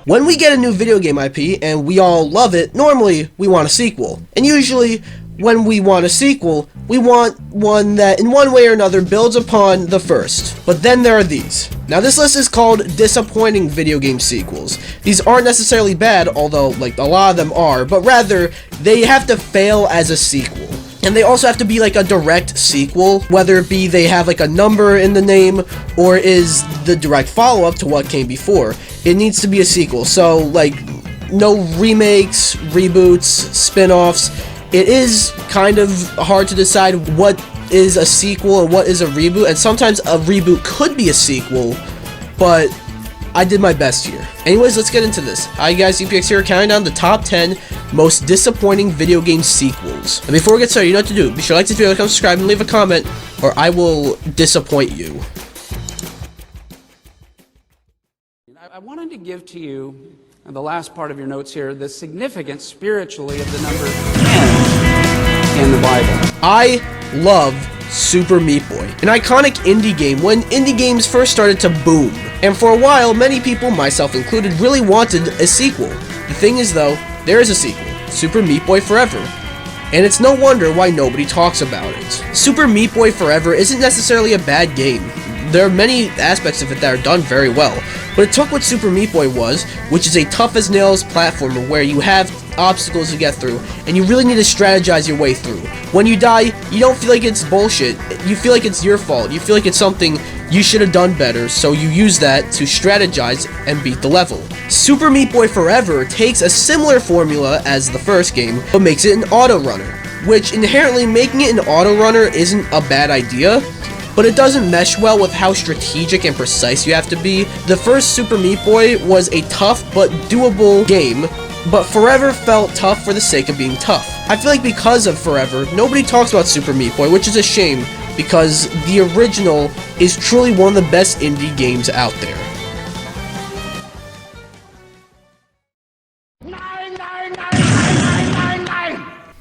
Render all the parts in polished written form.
When we get a new video game IP and we all love it, normally we want a sequel. And usually, when we want a sequel, we want one that in one way or another builds upon the first. But then there are these. Now this list is called disappointing video game sequels. These aren't necessarily bad, although like a lot of them are, but rather they have to fail as a sequel. And they also have to be like a direct sequel, whether it be they have like a number in the name or is the direct follow-up to what came before. It needs to be a sequel, so like no remakes, reboots, spin-offs. It is kind of hard to decide what is a sequel and what is a reboot, and sometimes a reboot could be a sequel, but I did my best here. Anyways, let's get into this. Hi guys, MiiKcast here, counting down the top 10 most disappointing video game sequels. And before we get started, you know what to do. Be sure to like this video, comment, subscribe, and leave a comment, or I will disappoint you. I wanted to give to you, in the last part of your notes here, the significance spiritually of the number 10 in the Bible. I love Super Meat Boy, an iconic indie game when indie games first started to boom. And for a while, many people, myself included, really wanted a sequel. The thing is though, there is a sequel, Super Meat Boy Forever. And it's no wonder why nobody talks about it. Super Meat Boy Forever isn't necessarily a bad game. There are many aspects of it that are done very well, but it took what Super Meat Boy was, which is a tough-as-nails platformer where you have obstacles to get through, and you really need to strategize your way through. When you die, you don't feel like it's bullshit, you feel like it's your fault, you feel like it's something you should have done better, so you use that to strategize and beat the level. Super Meat Boy Forever takes a similar formula as the first game, but makes it an auto runner, which inherently making it an auto runner isn't a bad idea, but it doesn't mesh well with how strategic and precise you have to be. The first Super Meat Boy was a tough but doable game, but Forever felt tough for the sake of being tough. I feel like because of Forever, nobody talks about Super Meat Boy, which is a shame, because the original is truly one of the best indie games out there.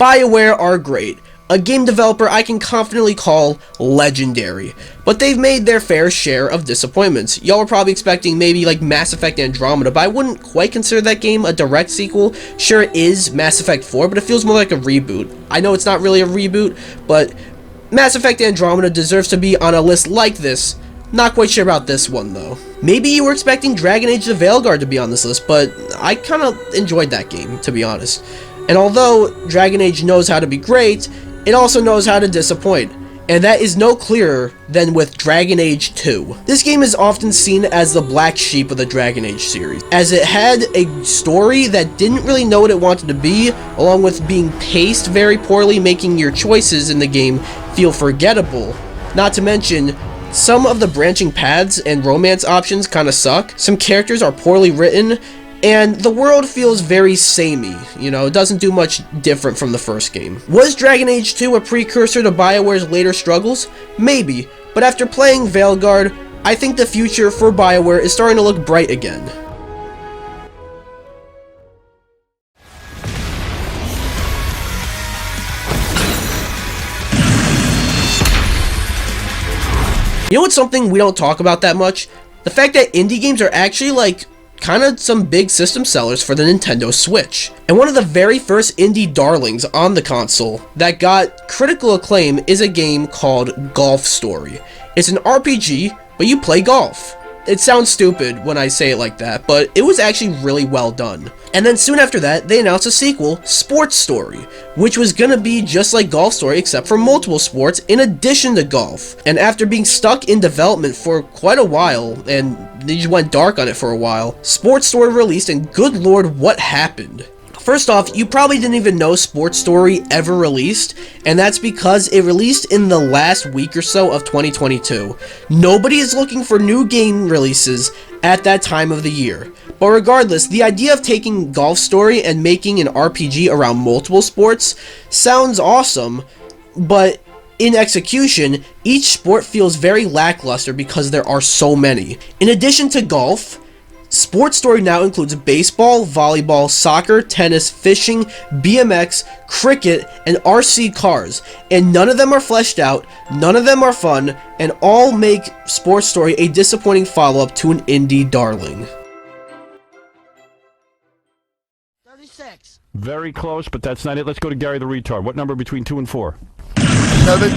BioWare are great. A game developer I can confidently call legendary, but they've made their fair share of disappointments. Y'all were probably expecting maybe like Mass Effect Andromeda, but I wouldn't quite consider that game a direct sequel. Sure, it is Mass Effect 4, but it feels more like a reboot. I know it's not really a reboot, but Mass Effect Andromeda deserves to be on a list like this. Not quite sure about this one though. Maybe you were expecting Dragon Age the Veilguard to be on this list, but I kinda enjoyed that game, to be honest. And although Dragon Age knows how to be great, it also knows how to disappoint, and that is no clearer than with Dragon Age 2. This game is often seen as the black sheep of the Dragon Age series, as it had a story that didn't really know what it wanted to be, along with being paced very poorly, making your choices in the game feel forgettable. Not to mention, some of the branching paths and romance options kinda suck, some characters are poorly written, and the world feels very samey, you know, it doesn't do much different from the first game. Was Dragon Age 2 a precursor to BioWare's later struggles? Maybe, but after playing Veilguard, I think the future for BioWare is starting to look bright again. You know what's something we don't talk about that much? The fact that indie games are actually like kind of some big system sellers for the Nintendo Switch. And one of the very first indie darlings on the console that got critical acclaim is a game called Golf Story. It's an RPG, but you play golf. It sounds stupid when I say it like that, but it was actually really well done. And then soon after that, they announced a sequel, Sports Story, which was gonna be just like Golf Story except for multiple sports in addition to golf. And after being stuck in development for quite a while, and they just went dark on it for a while, Sports Story released, and good lord, what happened? First off, you probably didn't even know Sports Story ever released, and that's because it released in the last week or so of 2022. Nobody is looking for new game releases at that time of the year. But regardless, the idea of taking Golf Story and making an RPG around multiple sports sounds awesome, but in execution, each sport feels very lackluster because there are so many. In addition to golf, Sports Story now includes baseball, volleyball, soccer, tennis, fishing, BMX, cricket, and RC cars, and none of them are fleshed out, none of them are fun, and all make Sports Story a disappointing follow-up to an indie darling. Very close, but that's not it. Let's go to Gary the Retard. What number between 2 and 4? 7.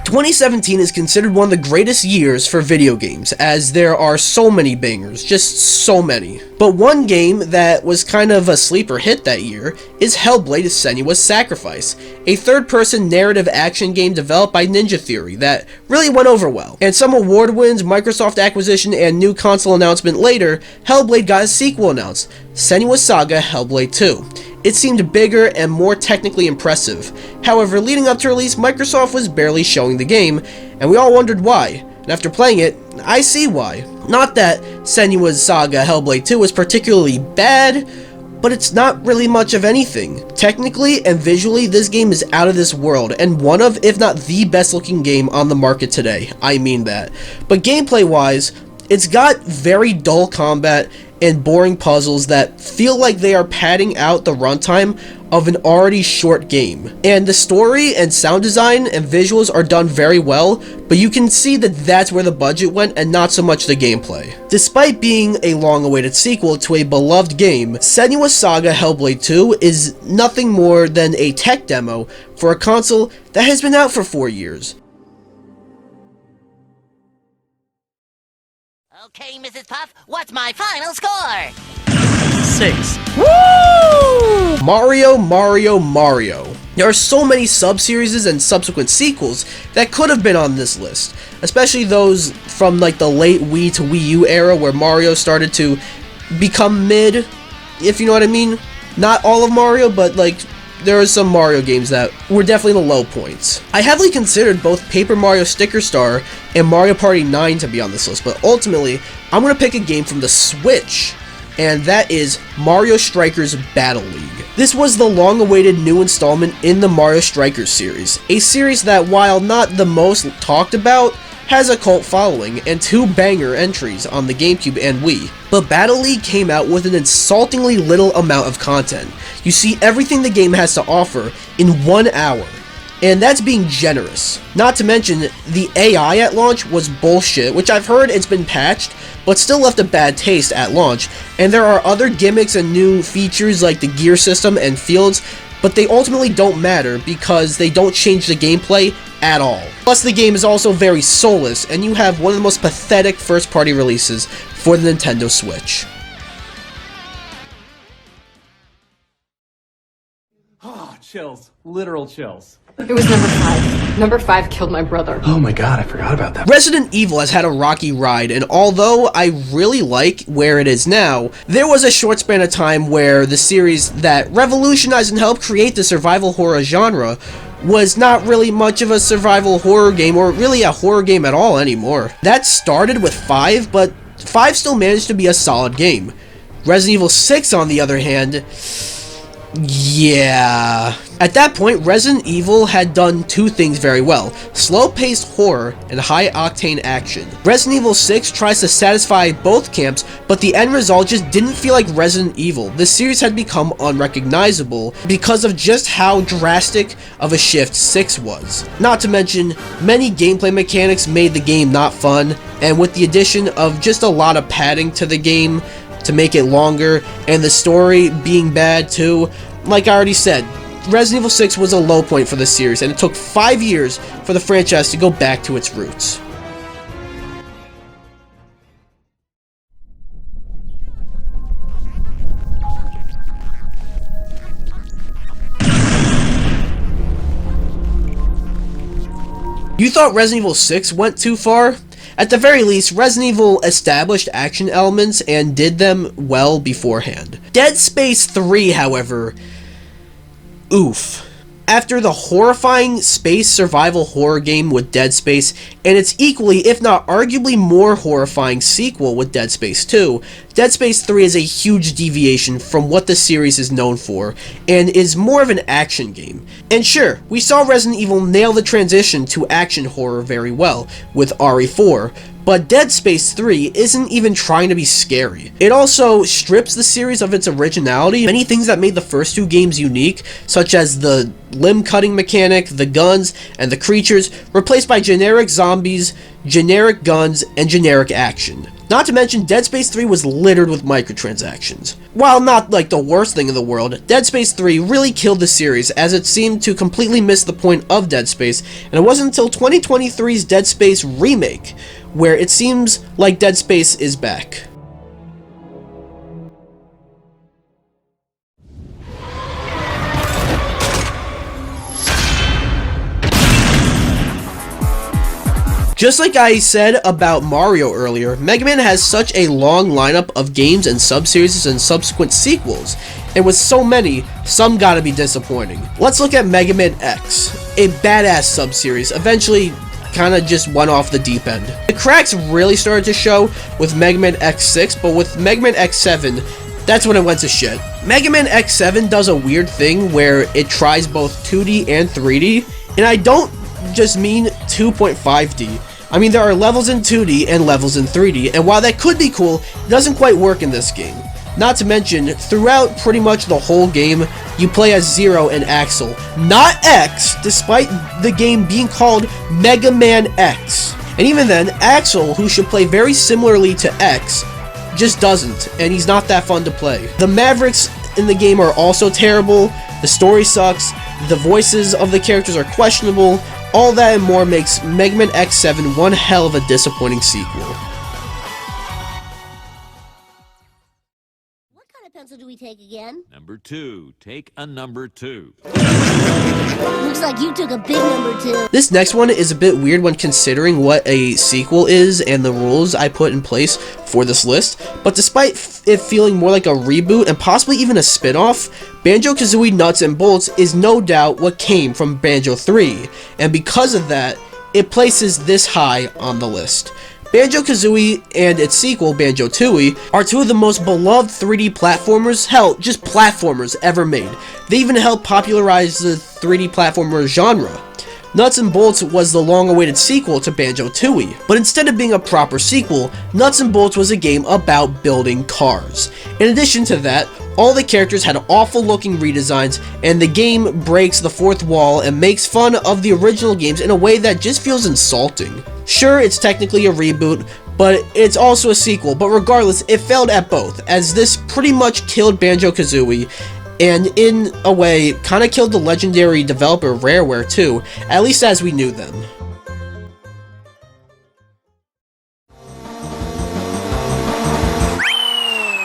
2017 is considered one of the greatest years for video games, as there are so many bangers, just so many. But one game that was kind of a sleeper hit that year is Hellblade: Senua's Sacrifice, a third-person narrative action game developed by Ninja Theory that really went over well. And some award wins, Microsoft acquisition, and new console announcement later, Hellblade got a sequel announced, Senua's Saga: Hellblade 2. It seemed bigger and more technically impressive. However, leading up to release, Microsoft was barely showing the game, and we all wondered why. And after playing it, I see why. Not that Senua's Saga: Hellblade 2 was particularly bad, but it's not really much of anything. Technically and visually, this game is out of this world, and one of, if not the best looking game on the market today. I mean that. But gameplay wise, it's got very dull combat and boring puzzles that feel like they are padding out the runtime of an already short game. And the story and sound design and visuals are done very well, but you can see that that's where the budget went and not so much the gameplay. Despite being a long-awaited sequel to a beloved game, Senua's Saga: Hellblade 2 is nothing more than a tech demo for a console that has been out for 4 years. Okay, Mrs. Puff, what's my final score? 6. Woo! Mario. There are so many sub-series and subsequent sequels that could have been on this list, especially those from like the late Wii to Wii U era where Mario started to become mid, if you know what I mean. Not all of Mario, but like there are some Mario games that were definitely the low points. I heavily considered both Paper Mario Sticker Star and Mario Party 9 to be on this list, but ultimately, I'm going to pick a game from the Switch, and that is Mario Strikers Battle League. This was the long-awaited new installment in the Mario Strikers series, a series that, while not the most talked about, has a cult following and 2 banger entries on the GameCube and Wii. But Battle League came out with an insultingly little amount of content. You see everything the game has to offer in 1 hour, and that's being generous. Not to mention, the AI at launch was bullshit, which I've heard it's been patched, but still left a bad taste at launch, and there are other gimmicks and new features like the gear system and fields, but they ultimately don't matter because they don't change the gameplay at all. Plus, the game is also very soulless, and you have one of the most pathetic first-party releases for the Nintendo Switch. Oh, chills. Literal chills. It was number 5. Number 5 killed my brother. Oh my god, I forgot about that. Resident Evil has had a rocky ride, and although I really like where it is now, there was a short span of time where the series that revolutionized and helped create the survival horror genre was not really much of a survival horror game, or really a horror game at all anymore. That started with 5, but 5 still managed to be a solid game. Resident Evil 6, on the other hand, yeah. At that point, Resident Evil had done 2 things very well: slow-paced horror and high-octane action. Resident Evil 6 tries to satisfy both camps, but the end result just didn't feel like Resident Evil. The series had become unrecognizable because of just how drastic of a shift 6 was. Not to mention, many gameplay mechanics made the game not fun, and with the addition of just a lot of padding to the game to make it longer, and the story being bad too, like I already said, Resident Evil 6 was a low point for the series, and it took 5 years for the franchise to go back to its roots. You thought Resident Evil 6 went too far? At the very least, Resident Evil established action elements and did them well beforehand. Dead Space 3, however, oof. After the horrifying space survival horror game with Dead Space, and its equally, if not arguably more horrifying sequel with Dead Space 2, Dead Space 3 is a huge deviation from what the series is known for, and is more of an action game. And sure, we saw Resident Evil nail the transition to action horror very well, with RE4, but Dead Space 3 isn't even trying to be scary. It also strips the series of its originality. Many things that made the first 2 games unique, such as the limb cutting mechanic, the guns, and the creatures, replaced by generic zombies, generic guns, and generic action. Not to mention, Dead Space 3 was littered with microtransactions. While not like the worst thing in the world, Dead Space 3 really killed the series as it seemed to completely miss the point of Dead Space, and it wasn't until 2023's Dead Space Remake where it seems like Dead Space is back. Just like I said about Mario earlier, Mega Man has such a long lineup of games and sub-series and subsequent sequels, and with so many, some gotta be disappointing. Let's look at Mega Man X, a badass sub-series, eventually kinda just went off the deep end. The cracks really started to show with Mega Man X6, but with Mega Man X7, that's when it went to shit. Mega Man X7 does a weird thing where it tries both 2D and 3D, and I don't just mean 2.5D. I mean, there are levels in 2D and levels in 3D, and while that could be cool, it doesn't quite work in this game. Not to mention, throughout pretty much the whole game, you play as Zero and Axel, not X, despite the game being called Mega Man X. And even then, Axel, who should play very similarly to X, just doesn't, and he's not that fun to play. The Mavericks in the game are also terrible, the story sucks, the voices of the characters are questionable. All that and more makes Mega Man X7 one hell of a disappointing sequel. What kind of pencil do we take again? Number 2. Take a number 2. Looks like you took a big number 2. This next one is a bit weird when considering what a sequel is and the rules I put in place for this list, but despite it feeling more like a reboot and possibly even a spin-off, Banjo-Kazooie Nuts and Bolts is no doubt what came from Banjo 3, and because of that, it places this high on the list. Banjo-Kazooie and its sequel, Banjo-Tooie, are two of the most beloved 3D platformers, hell, just platformers ever made. They even helped popularize the 3D platformer genre. Nuts and Bolts was the long-awaited sequel to Banjo-Tooie, but instead of being a proper sequel, Nuts and Bolts was a game about building cars. In addition to that, all the characters had awful-looking redesigns, and the game breaks the fourth wall and makes fun of the original games in a way that just feels insulting. Sure, it's technically a reboot, but it's also a sequel, but regardless, it failed at both, as this pretty much killed Banjo-Kazooie, and in a way, kinda killed the legendary developer Rareware too, at least as we knew them.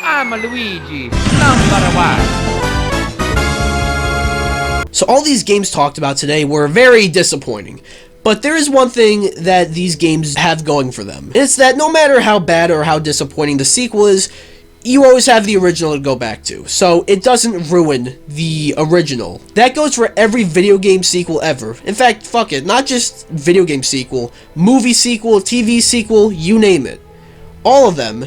I'm a Luigi, number 1. So all these games talked about today were very disappointing. But there is one thing that these games have going for them. It's that no matter how bad or how disappointing the sequel is, you always have the original to go back to, so it doesn't ruin the original. That goes for every video game sequel ever. In fact, fuck it, not just video game sequel, movie sequel, TV sequel, you name it. All of them,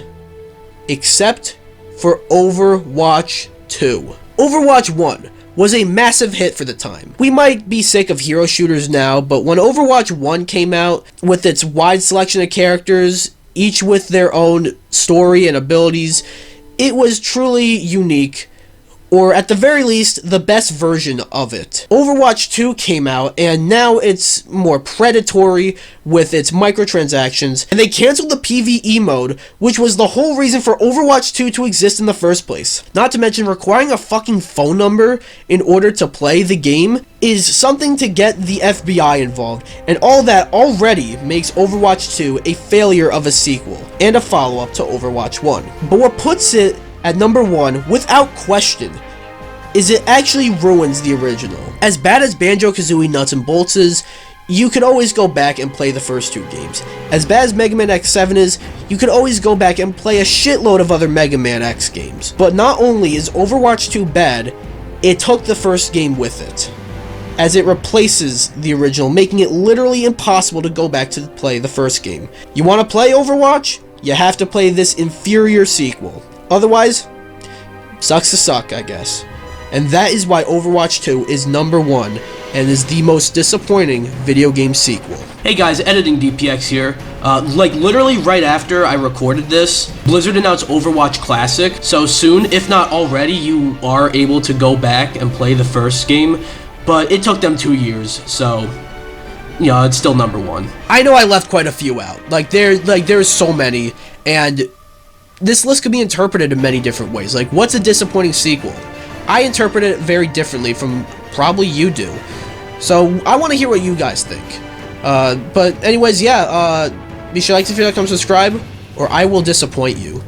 except for Overwatch 2. Overwatch 1 was a massive hit for the time. We might be sick of hero shooters now, but when Overwatch 1 came out, with its wide selection of characters, each with their own story and abilities, it was truly unique, or at the very least, the best version of it. Overwatch 2 came out, and now it's more predatory with its microtransactions, and they canceled the PvE mode, which was the whole reason for Overwatch 2 to exist in the first place. Not to mention, requiring a fucking phone number in order to play the game is something to get the FBI involved, and all that already makes Overwatch 2 a failure of a sequel, and a follow-up to Overwatch 1. But what puts it at number 1, without question, is it actually ruins the original. As bad as Banjo-Kazooie Nuts and Bolts is, you could always go back and play the first two games. As bad as Mega Man X7 is, you could always go back and play a shitload of other Mega Man X games. But not only is Overwatch 2 bad, it took the first game with it, as it replaces the original, making it literally impossible to go back to play the first game. You want to play Overwatch? You have to play this inferior sequel. Otherwise, sucks to suck, I guess. And that is why Overwatch 2 is number 1 and is the most disappointing video game sequel. Hey guys, Editing DPX here. Like literally right after I recorded this, Blizzard announced Overwatch Classic, so soon, if not already, you are able to go back and play the first game, but it took them 2 years, so Yeah, it's still number 1. I know I left quite a few out. There's so many, and this list could be interpreted in many different ways. Like, what's a disappointing sequel? I interpret it very differently from probably you do. So, I want to hear what you guys think. But anyways, yeah, be sure to like, if you like, comment, subscribe, or I will disappoint you.